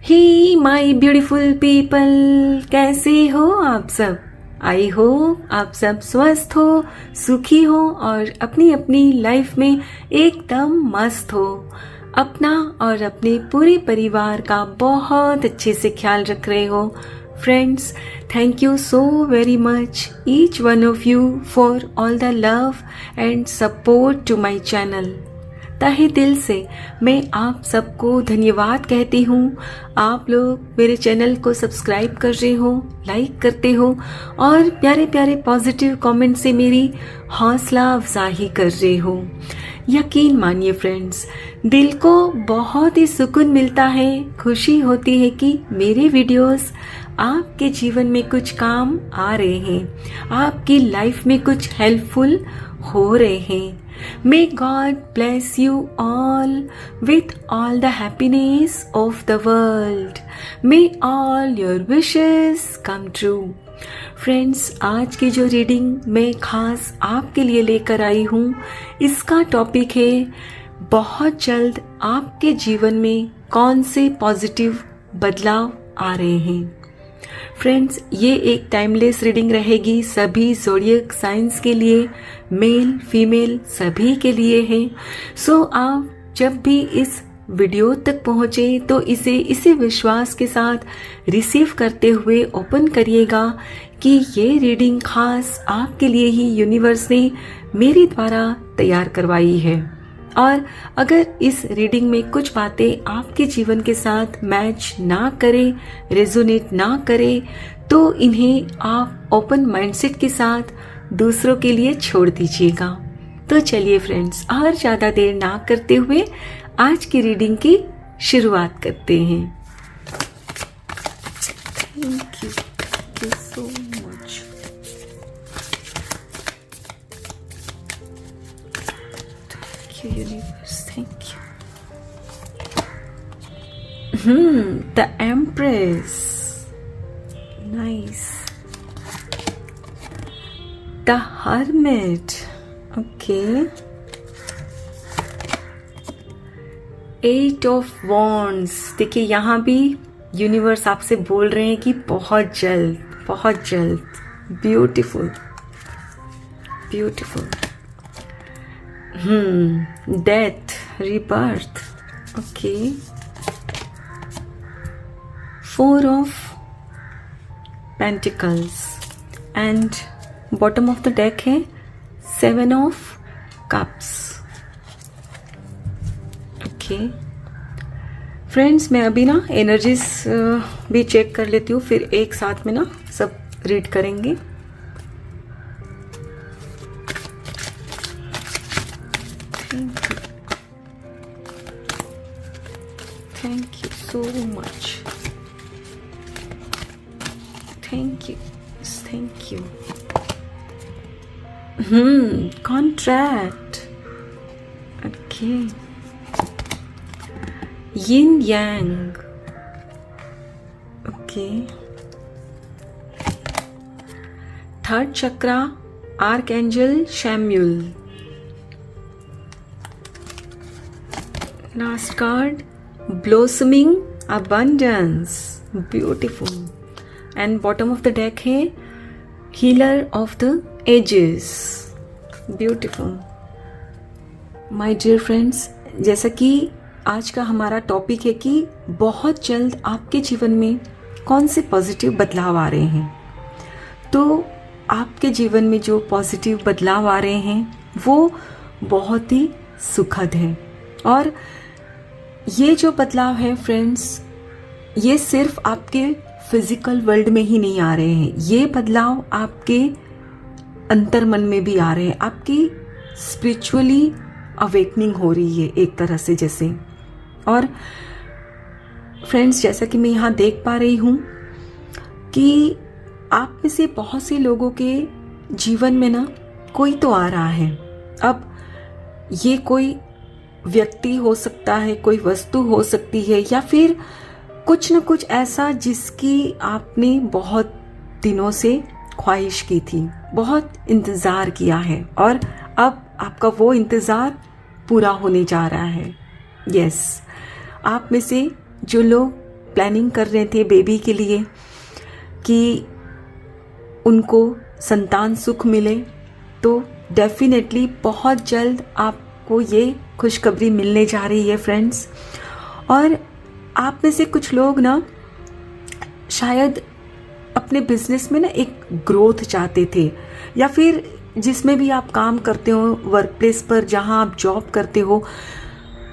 He my beautiful people, कैसे हो आप सब। आई हो आप सब स्वस्थ हो, सुखी हो और अपनी अपनी लाइफ में एकदम मस्त हो। अपना और अपने पूरे परिवार का बहुत अच्छे से ख्याल रख रहे हो। Friends, thank you so very much each one of you for all the love and support to my channel. तहे दिल से मैं आप सबको धन्यवाद कहती हूँ। आप लोग मेरे चैनल को सब्सक्राइब कर रहे हो, लाइक करते हो और प्यारे प्यारे पॉजिटिव कमेंट से मेरी हौसला अफजाई कर रहे हो। यकीन मानिए फ्रेंड्स, दिल को बहुत ही सुकून मिलता है, खुशी होती है कि मेरे वीडियोस आपके जीवन में कुछ काम आ रहे हैं, आपकी लाइफ में कुछ हेल्पफुल हो रहे हैं। May God bless you all with all the happiness of the world. May all your wishes come true. Friends, आज की जो रीडिंग मैं खास आपके लिए लेकर आई हूँ, इसका टॉपिक है बहुत जल्द आपके जीवन में कौन से पॉजिटिव बदलाव आ रहे हैं। फ्रेंड्स, ये एक टाइमलेस रीडिंग रहेगी सभी ज़ोडिएक साइंस के लिए, मेल फीमेल सभी के लिए है। सो आप जब भी इस वीडियो तक पहुँचे तो इसे विश्वास के साथ रिसीव करते हुए ओपन करिएगा कि ये रीडिंग खास आपके लिए ही यूनिवर्स ने मेरे द्वारा तैयार करवाई है। और अगर इस रीडिंग में कुछ बातें आपके जीवन के साथ मैच ना करे, रेजोनेट ना करे, तो इन्हें आप ओपन माइंडसेट के साथ दूसरों के लिए छोड़ दीजिएगा। तो चलिए फ्रेंड्स, और ज़्यादा देर ना करते हुए आज की रीडिंग की शुरुआत करते हैं। Thank you so much. Universe, thank you. The Empress. Nice. The Hermit. Okay. 8 of Wands. देखिए, यहाँ भी यूनिवर्स आपसे बोल रहे हैं कि बहुत जल्द। Beautiful. Death, rebirth. Okay. 4 of Pentacles and bottom of the deck है 7 of Cups. Okay. फ्रेंड्स, मैं अभी ना एनर्जीज भी चेक कर लेती हूँ, फिर एक साथ में ना सब रीड करेंगे। Thank you so much. Thank you. Contract. Okay. Yin Yang. Okay. Third chakra, Archangel Chamuel. Last card, Blossoming Abundance. Beautiful. And bottom of the deck है Healer of the Ages. Beautiful. My dear friends, जैसा कि आज का हमारा topic है कि बहुत जल्द आपके जीवन में कौन से पॉजिटिव बदलाव आ रहे हैं, तो आपके जीवन में जो पॉजिटिव बदलाव आ रहे हैं वो बहुत ही सुखद है। और ये जो बदलाव है फ्रेंड्स, ये सिर्फ आपके फिजिकल वर्ल्ड में ही नहीं आ रहे हैं, ये बदलाव आपके अंतर मन में भी आ रहे हैं। आपकी स्पिरिचुअली अवेकनिंग हो रही है एक तरह से जैसे। और फ्रेंड्स, जैसा कि मैं यहाँ देख पा रही हूँ कि आप में से बहुत से लोगों के जीवन में ना कोई तो आ रहा है। अब ये कोई व्यक्ति हो सकता है, कोई वस्तु हो सकती है, या फिर कुछ न कुछ ऐसा जिसकी आपने बहुत दिनों से ख्वाहिश की थी, बहुत इंतज़ार किया है और अब आपका वो इंतज़ार पूरा होने जा रहा है। यस, आप में से जो लोग प्लानिंग कर रहे थे बेबी के लिए कि उनको संतान सुख मिले, तो डेफिनेटली बहुत जल्द आपको ये खुशखबरी मिलने जा रही है फ्रेंड्स। और आप में से कुछ लोग ना शायद अपने बिजनेस में ना एक ग्रोथ चाहते थे, या फिर जिसमें भी आप काम करते हो, वर्क प्लेस पर जहाँ आप जॉब करते हो,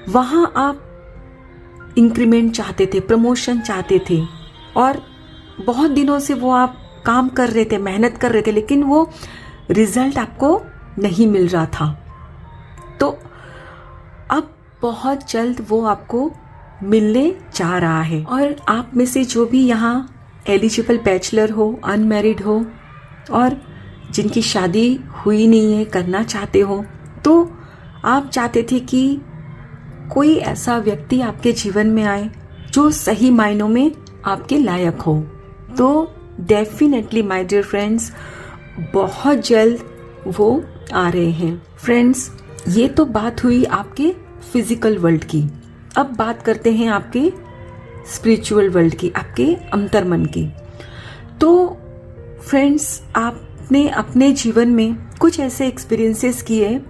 वहाँ आप इंक्रीमेंट चाहते थे, प्रमोशन चाहते थे, और बहुत दिनों से वो आप काम कर रहे थे, मेहनत कर रहे थे, लेकिन वो रिजल्ट आपको नहीं मिल रहा था। तो अब बहुत जल्द वो आपको मिलने जा रहा है। और आप में से जो भी यहाँ एलिजिबल बैचलर हो, अनमैरिड हो, और जिनकी शादी हुई नहीं है, करना चाहते हो, तो आप चाहते थे कि कोई ऐसा व्यक्ति आपके जीवन में आए जो सही मायनों में आपके लायक हो। तो डेफिनेटली माय डियर फ्रेंड्स, बहुत जल्द वो आ रहे हैं। फ्रेंड्स, ये तो बात हुई आपके फिजिकल वर्ल्ड की। अब बात करते हैं आपके स्पिरिचुअल वर्ल्ड की, आपके अंतर्मन की। तो फ्रेंड्स, आपने अपने जीवन में कुछ ऐसे एक्सपीरियंसेस किए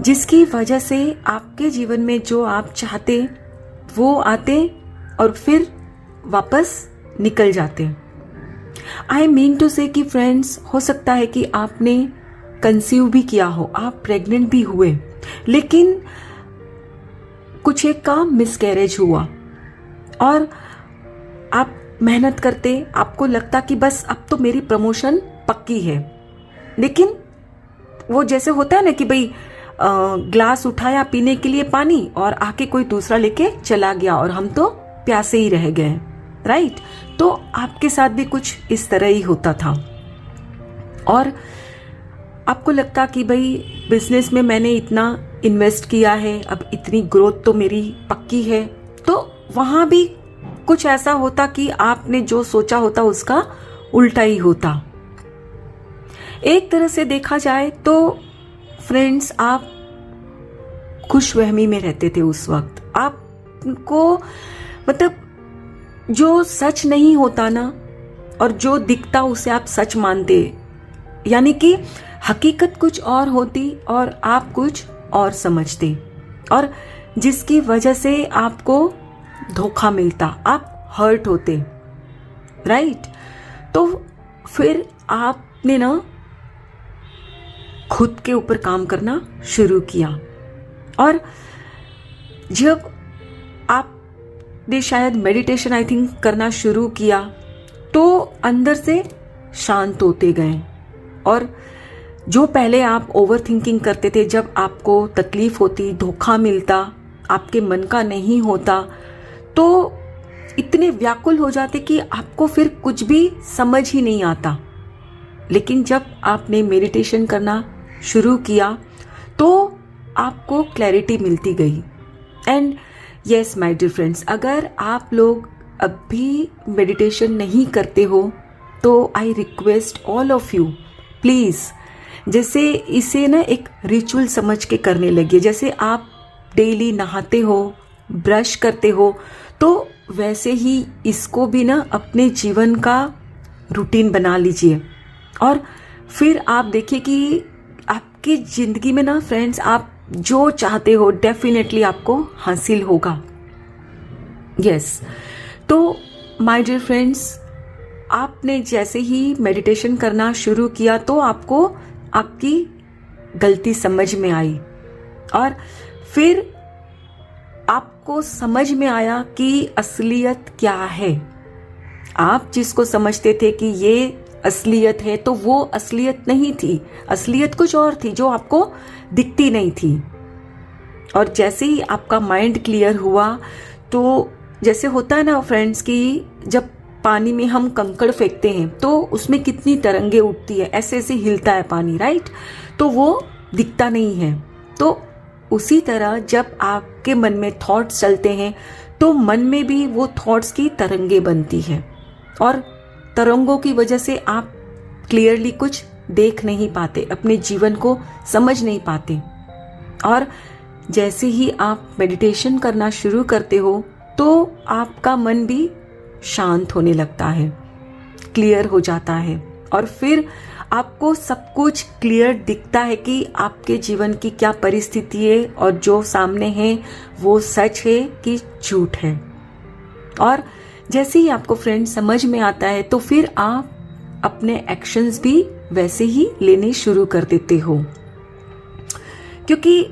जिसकी वजह से आपके जीवन में जो आप चाहते वो आते और फिर वापस निकल जाते। आई मीन टू से कि फ्रेंड्स, हो सकता है कि आपने कंसीव भी किया हो, आप प्रेग्नेंट भी हुए, लेकिन कुछ एक का मिसकैरेज हुआ और आप मेहनत करते, आपको लगता कि बस अब तो मेरी प्रमोशन पक्की है, लेकिन वो जैसे होता है ना कि भाई ग्लास उठाया पीने के लिए पानी और आके कोई दूसरा लेके चला गया और हम तो प्यासे ही रह गए, राइट। तो आपके साथ भी कुछ इस तरह ही होता था और आपको लगता कि भाई बिजनेस में मैंने इतना इन्वेस्ट किया है, अब इतनी ग्रोथ तो मेरी पक्की है। तो वहां भी कुछ ऐसा होता कि आपने जो सोचा होता उसका उल्टा ही होता। एक तरह से देखा जाए तो फ्रेंड्स, आप खुशवहमी में रहते थे उस वक्त। आपको मतलब जो सच नहीं होता ना, और जो दिखता उसे आप सच मानते, यानी कि हकीकत कुछ और होती और आप कुछ और समझते, और जिसकी वजह से आपको धोखा मिलता, आप हर्ट होते, राइट। तो फिर आपने ना खुद के ऊपर काम करना शुरू किया, और जब आपने शायद मेडिटेशन आई थिंक करना शुरू किया, तो अंदर से शांत होते गए। और जो पहले आप ओवर थिंकिंग करते थे, जब आपको तकलीफ होती, धोखा मिलता, आपके मन का नहीं होता, तो इतने व्याकुल हो जाते कि आपको फिर कुछ भी समझ ही नहीं आता। लेकिन जब आपने मेडिटेशन करना शुरू किया तो आपको क्लैरिटी मिलती गई। And yes my dear friends, अगर आप लोग अभी मेडिटेशन नहीं करते हो तो I request all of you, please, जैसे इसे ना एक रिचुअल समझ के करने लगिए। जैसे आप डेली नहाते हो, ब्रश करते हो, तो वैसे ही इसको भी ना अपने जीवन का रूटीन बना लीजिए। और फिर आप देखिए कि आपकी ज़िंदगी में ना फ्रेंड्स, आप जो चाहते हो डेफिनेटली आपको हासिल होगा। यस, तो माय डियर फ्रेंड्स, आपने जैसे ही मेडिटेशन करना शुरू किया तो आपको आपकी गलती समझ में आई, और फिर आपको समझ में आया कि असलियत क्या है। आप जिसको समझते थे कि ये असलियत है, तो वो असलियत नहीं थी, असलियत कुछ और थी जो आपको दिखती नहीं थी। और जैसे ही आपका माइंड क्लियर हुआ, तो जैसे होता है ना फ्रेंड्स कि जब पानी में हम कंकड़ फेंकते हैं तो उसमें कितनी तरंगे उठती है, ऐसे ऐसे हिलता है पानी, राइट, तो वो दिखता नहीं है। तो उसी तरह जब आपके मन में थॉट्स चलते हैं तो मन में भी वो थॉट्स की तरंगे बनती है, और तरंगों की वजह से आप क्लियरली कुछ देख नहीं पाते, अपने जीवन को समझ नहीं पाते। और जैसे ही आप मेडिटेशन करना शुरू करते हो तो आपका मन भी शांत होने लगता है, क्लियर हो जाता है, और फिर आपको सब कुछ क्लियर दिखता है कि आपके जीवन की क्या परिस्थिति है और जो सामने है वो सच है कि झूठ है। और जैसे ही आपको फ्रेंड्स समझ में आता है तो फिर आप अपने एक्शंस भी वैसे ही लेने शुरू कर देते हो, क्योंकि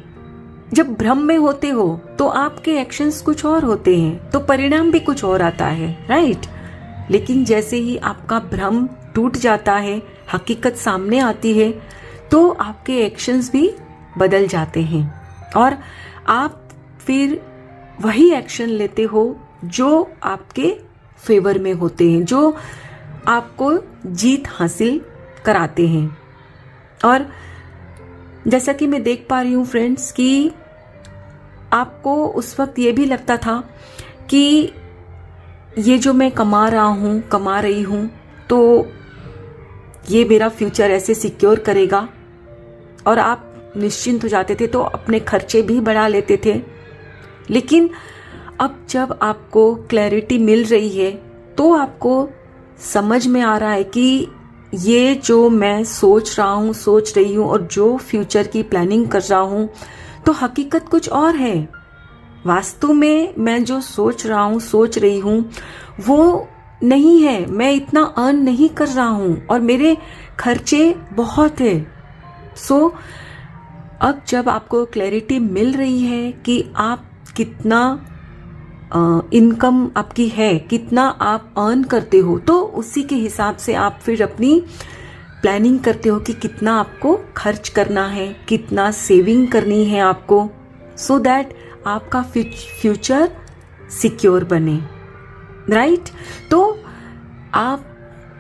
जब भ्रम में होते हो तो आपके एक्शंस कुछ और होते हैं तो परिणाम भी कुछ और आता है, राइट। लेकिन जैसे ही आपका भ्रम टूट जाता है, हकीकत सामने आती है, तो आपके एक्शंस भी बदल जाते हैं और आप फिर वही एक्शन लेते हो जो आपके फेवर में होते हैं, जो आपको जीत हासिल कराते हैं। और जैसा कि मैं देख पा रही हूँ फ्रेंड्स कि आपको उस वक्त ये भी लगता था कि ये जो मैं कमा रही हूँ तो ये मेरा फ्यूचर ऐसे सिक्योर करेगा, और आप निश्चिंत हो जाते थे तो अपने खर्चे भी बढ़ा लेते थे। लेकिन अब जब आपको क्लैरिटी मिल रही है तो आपको समझ में आ रहा है कि ये जो मैं सोच रही हूँ और जो फ्यूचर की प्लानिंग कर रहा हूँ तो हकीकत कुछ और है। वास्तव में मैं जो सोच रही हूँ वो नहीं है, मैं इतना अर्न नहीं कर रहा हूँ और मेरे खर्चे बहुत है। सो अब जब आपको क्लैरिटी मिल रही है कि आप कितना इनकम आपकी है, कितना आप अर्न करते हो, तो उसी के हिसाब से आप फिर अपनी प्लानिंग करते हो कि कितना आपको खर्च करना है, कितना सेविंग करनी है आपको, सो दैट आपका फ्यूचर सिक्योर बने, राइट। तो आप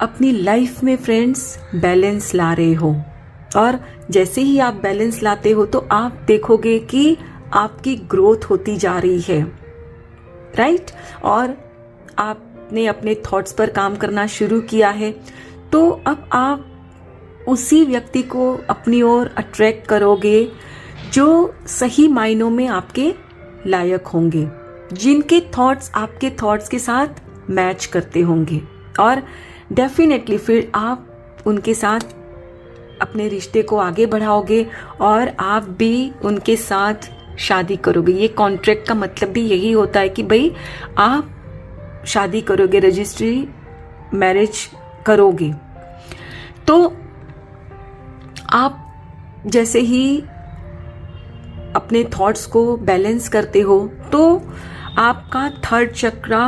अपनी लाइफ में फ्रेंड्स बैलेंस ला रहे हो, और जैसे ही आप बैलेंस लाते हो तो आप देखोगे कि आपकी ग्रोथ होती जा रही है, राइट। और आपने अपने थॉट्स पर काम करना शुरू किया है, तो अब आप उसी व्यक्ति को अपनी ओर अट्रैक्ट करोगे जो सही मायनों में आपके लायक होंगे, जिनके थॉट्स आपके थॉट्स के साथ मैच करते होंगे, और डेफिनेटली फिर आप उनके साथ अपने रिश्ते को आगे बढ़ाओगे और आप भी उनके साथ शादी करोगे। ये कॉन्ट्रैक्ट का मतलब भी यही होता है कि भाई आप शादी करोगे, रजिस्ट्री मैरिज करोगे। तो आप जैसे ही अपने थॉट्स को बैलेंस करते हो तो आपका थर्ड चक्रा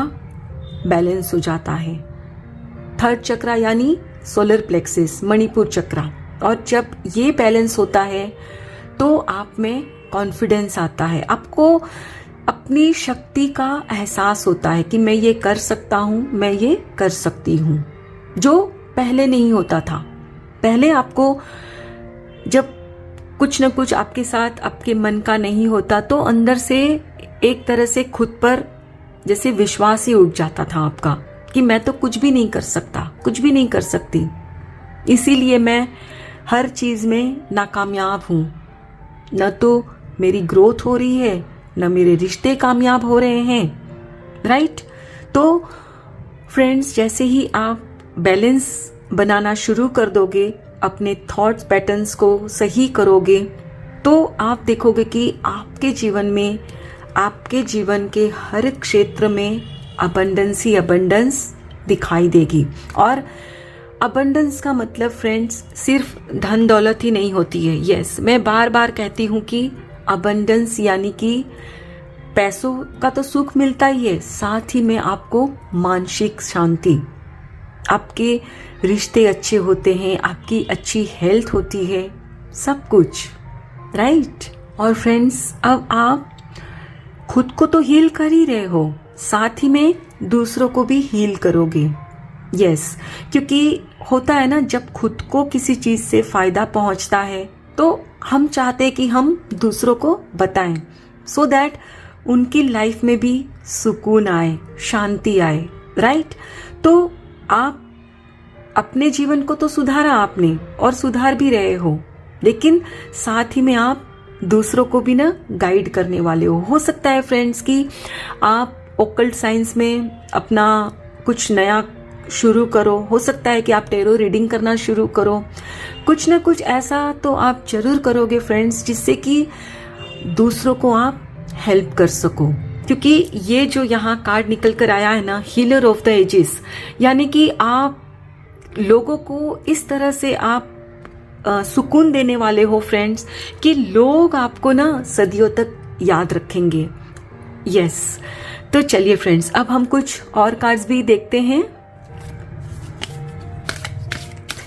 बैलेंस हो जाता है। थर्ड चक्रा यानी सोलर प्लेक्सिस, मणिपुर चक्रा। और जब ये बैलेंस होता है तो आप में कॉन्फिडेंस आता है, आपको अपनी शक्ति का एहसास होता है कि मैं ये कर सकता हूँ, मैं ये कर सकती हूँ, जो पहले नहीं होता था। पहले आपको जब कुछ न कुछ आपके साथ आपके मन का नहीं होता तो अंदर से एक तरह से खुद पर जैसे विश्वास ही उठ जाता था आपका कि मैं तो कुछ भी नहीं कर सकता, कुछ भी नहीं कर सकती, इसीलिए मैं हर चीज में नाकामयाब हूँ। न तो मेरी ग्रोथ हो रही है, न मेरे रिश्ते कामयाब हो रहे हैं, राइट। तो फ्रेंड्स, जैसे ही आप बैलेंस बनाना शुरू कर दोगे, अपने थॉट्स पैटर्न्स को सही करोगे, तो आप देखोगे कि आपके जीवन में, आपके जीवन के हर क्षेत्र में अबंडेंस ही अबंडेंस दिखाई देगी। और अबंडेंस का मतलब फ्रेंड्स सिर्फ धन दौलत ही नहीं होती है। यस, मैं बार बार कहती हूँ कि अबंडेंस यानी कि पैसों का तो सुख मिलता ही है, साथ ही में आपको मानसिक शांति, आपके रिश्ते अच्छे होते हैं, आपकी अच्छी हेल्थ होती है, सब कुछ, राइट। और फ्रेंड्स, अब आप खुद को तो हील कर ही रहे हो, साथ ही में दूसरों को भी हील करोगे। यस, क्योंकि होता है ना, जब खुद को किसी चीज से फायदा पहुंचता है तो हम चाहते हैं कि हम दूसरों को बताएं, सो दैट उनकी लाइफ में भी सुकून आए, शांति आए, राइट। तो आप अपने जीवन को तो सुधारा आपने और सुधार भी रहे हो, लेकिन साथ ही में आप दूसरों को भी ना गाइड करने वाले हो सकता है फ्रेंड्स कि आप ओकल्ट साइंस में अपना कुछ नया शुरू करो, हो सकता है कि आप टैरो रीडिंग करना शुरू करो, कुछ ना कुछ ऐसा तो आप जरूर करोगे फ्रेंड्स, जिससे कि दूसरों को आप हेल्प कर सको। क्योंकि ये जो यहाँ कार्ड निकल कर आया है ना, हीलर ऑफ द एजेस, यानी कि आप लोगों को इस तरह से आप सुकून देने वाले हो फ्रेंड्स कि लोग आपको ना सदियों तक याद रखेंगे। यस, तो चलिए फ्रेंड्स, अब हम कुछ और कार्ड्स भी देखते हैं।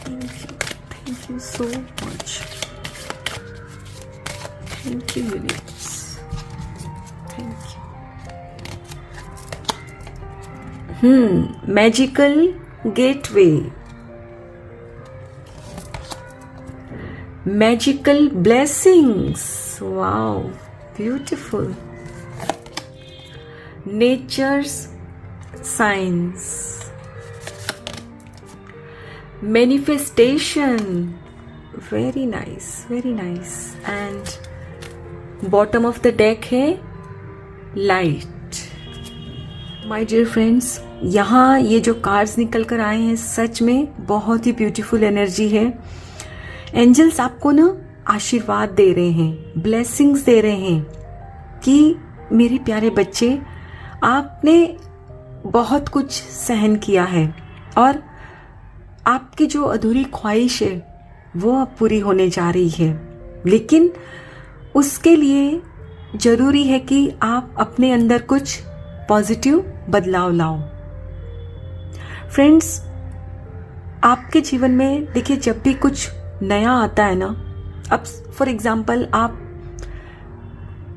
Thank you so much, thank you universe, thank you. Magical gateway, magical blessings, wow, beautiful. Nature's signs, manifestation, very nice, very nice. And bottom of the deck है light. My dear friends, यहाँ ये जो cards निकल कर आए हैं सच में बहुत ही ब्यूटीफुल एनर्जी है। एंजल्स आपको ना आशीर्वाद दे रहे हैं, ब्लेसिंग्स दे रहे हैं कि मेरे प्यारे बच्चे, आपने बहुत कुछ सहन किया है और आपकी जो अधूरी ख्वाहिश है वो अब पूरी होने जा रही है, लेकिन उसके लिए जरूरी है कि आप अपने अंदर कुछ पॉजिटिव बदलाव लाओ। फ्रेंड्स, आपके जीवन में देखिए, जब भी कुछ नया आता है ना, अब फॉर एग्जाम्पल आप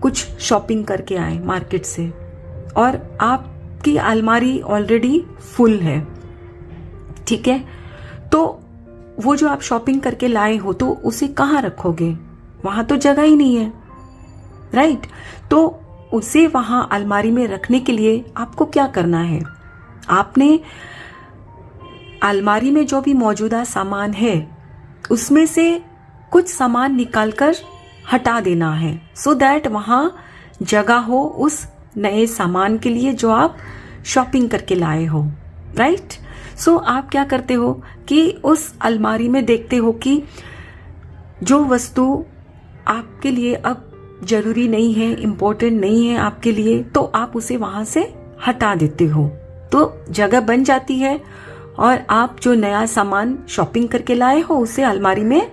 कुछ शॉपिंग करके आए मार्केट से और आपकी अलमारी ऑलरेडी फुल है, ठीक है, तो वो जो आप शॉपिंग करके लाए हो तो उसे कहाँ रखोगे? वहां तो जगह ही नहीं है, राइट? तो उसे वहां अलमारी में रखने के लिए आपको क्या करना है? आपने अलमारी में जो भी मौजूदा सामान है उसमें से कुछ सामान निकालकर हटा देना है, सो दैट वहां जगह हो उस नए सामान के लिए जो आप शॉपिंग करके लाए हो, राइट? सो आप क्या करते हो कि उस अलमारी में देखते हो कि जो वस्तु आपके लिए अब जरूरी नहीं है, इम्पोर्टेंट नहीं है आपके लिए, तो आप उसे वहां से हटा देते हो, तो जगह बन जाती है और आप जो नया सामान शॉपिंग करके लाए हो उसे अलमारी में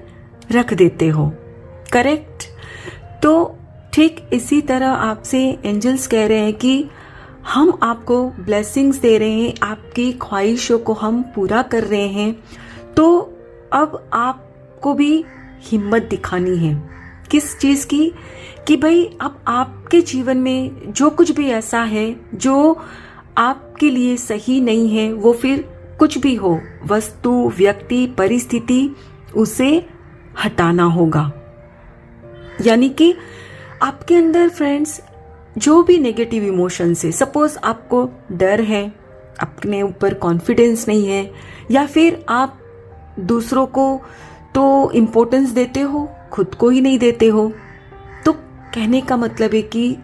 रख देते हो, करेक्ट? तो ठीक इसी तरह आपसे एंजल्स कह रहे हैं कि हम आपको ब्लेसिंग्स दे रहे हैं, आपकी ख्वाहिशों को हम पूरा कर रहे हैं, तो अब आपको भी हिम्मत दिखानी है। किस चीज की? कि भाई अब आपके जीवन में जो कुछ भी ऐसा है जो आपके लिए सही नहीं है, वो फिर कुछ भी हो, वस्तु, व्यक्ति, परिस्थिति, उसे हटाना होगा। यानी कि आपके अंदर फ्रेंड्स जो भी नेगेटिव इमोशंस है, सपोज आपको डर है, अपने ऊपर कॉन्फिडेंस नहीं है, या फिर आप दूसरों को तो इम्पोर्टेंस देते हो, खुद को ही नहीं देते हो, तो कहने का मतलब है कि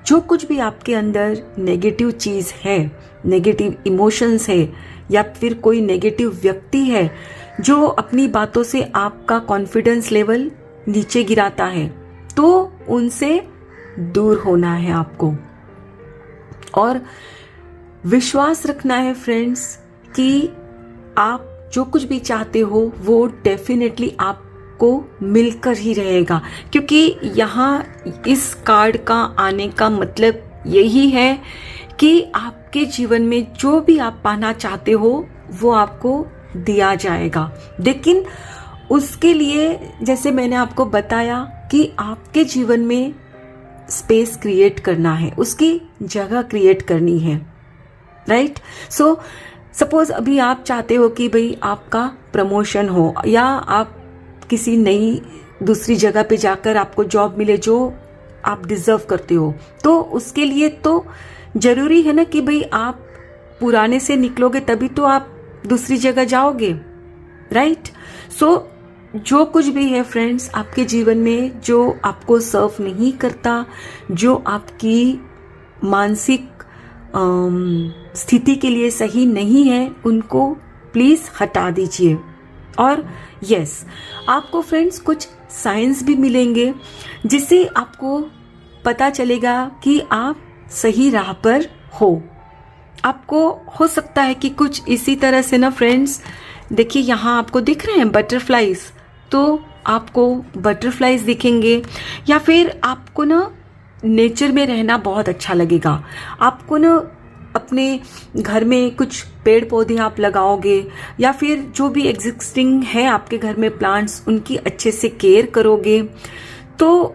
जो कुछ भी आपके अंदर नेगेटिव चीज है, नेगेटिव इमोशंस है, या फिर कोई नेगेटिव व्यक्ति है जो अपनी बातों से आपका कॉन्फिडेंस लेवल नीचे गिराता है, तो उनसे दूर होना है आपको और विश्वास रखना है फ्रेंड्स कि आप जो कुछ भी चाहते हो वो डेफिनेटली आपको मिलकर ही रहेगा। क्योंकि यहाँ इस कार्ड का आने का मतलब यही है कि आपके जीवन में जो भी आप पाना चाहते हो वो आपको दिया जाएगा, लेकिन उसके लिए जैसे मैंने आपको बताया कि आपके जीवन में स्पेस क्रिएट करना है, उसकी जगह क्रिएट करनी है, राइट? सो सपोज अभी आप चाहते हो कि भाई आपका प्रमोशन हो या आप किसी नई दूसरी जगह पे जाकर आपको जॉब मिले जो आप डिजर्व करते हो, तो उसके लिए तो जरूरी है ना कि भाई आप पुराने से निकलोगे तभी तो आप दूसरी जगह जाओगे, राइट? सो जो कुछ भी है फ्रेंड्स आपके जीवन में जो आपको सर्व नहीं करता, जो आपकी मानसिक स्थिति के लिए सही नहीं है उनको प्लीज हटा दीजिए। और यस, आपको फ्रेंड्स कुछ साइंस भी मिलेंगे जिससे आपको पता चलेगा कि आप सही राह पर हो। आपको हो सकता है कि कुछ इसी तरह से ना फ्रेंड्स, देखिए यहाँ आपको दिख रहे हैं बटरफ्लाइज, तो आपको बटरफ्लाइज दिखेंगे, या फिर आपको ना नेचर में रहना बहुत अच्छा लगेगा। आपको ना अपने घर में कुछ पेड़ पौधे आप लगाओगे, या फिर जो भी एग्जिस्टिंग है आपके घर में प्लांट्स, उनकी अच्छे से केयर करोगे। तो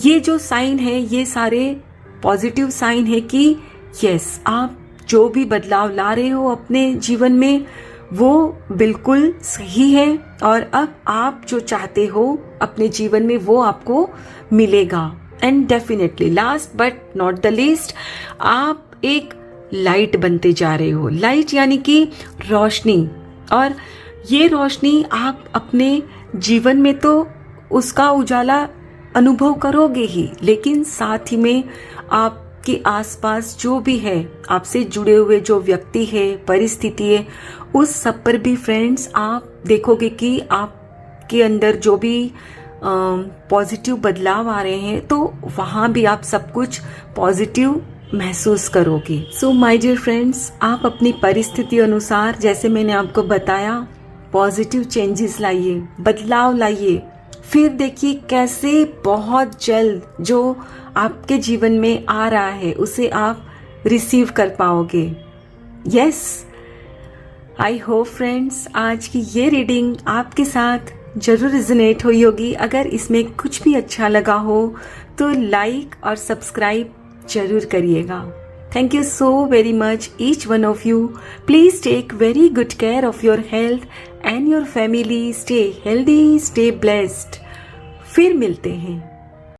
ये जो साइन है, ये सारे पॉजिटिव साइन है कि यस, आप जो भी बदलाव ला रहे हो अपने जीवन में वो बिल्कुल सही है, और अब आप जो चाहते हो अपने जीवन में वो आपको मिलेगा। And definitely last but not the least, आप एक लाइट बनते जा रहे हो। लाइट यानी कि रोशनी, और ये रोशनी आप अपने जीवन में तो उसका उजाला अनुभव करोगे ही, लेकिन साथ ही में आपके आसपास जो भी है, आपसे जुड़े हुए जो व्यक्ति है, परिस्थिति है, उस सब पर भी फ्रेंड्स आप देखोगे कि आपके अंदर जो भी पॉजिटिव बदलाव आ रहे हैं, तो वहाँ भी आप सब कुछ पॉजिटिव महसूस करोगे। सो माय डियर फ्रेंड्स, आप अपनी परिस्थिति अनुसार, जैसे मैंने आपको बताया, पॉजिटिव चेंजेस लाइए, बदलाव लाइए। फिर देखिए कैसे बहुत जल्द जो आपके जीवन में आ रहा है उसे आप रिसीव कर पाओगे। यस, आई होप फ्रेंड्स आज की ये रीडिंग आपके साथ जरूर रिजोनेट हुई होगी। अगर इसमें कुछ भी अच्छा लगा हो तो लाइक और सब्सक्राइब जरूर करिएगा। Thank you so very much each one of you. Please take very good care of your health and your family. Stay healthy, stay blessed. फिर मिलते हैं।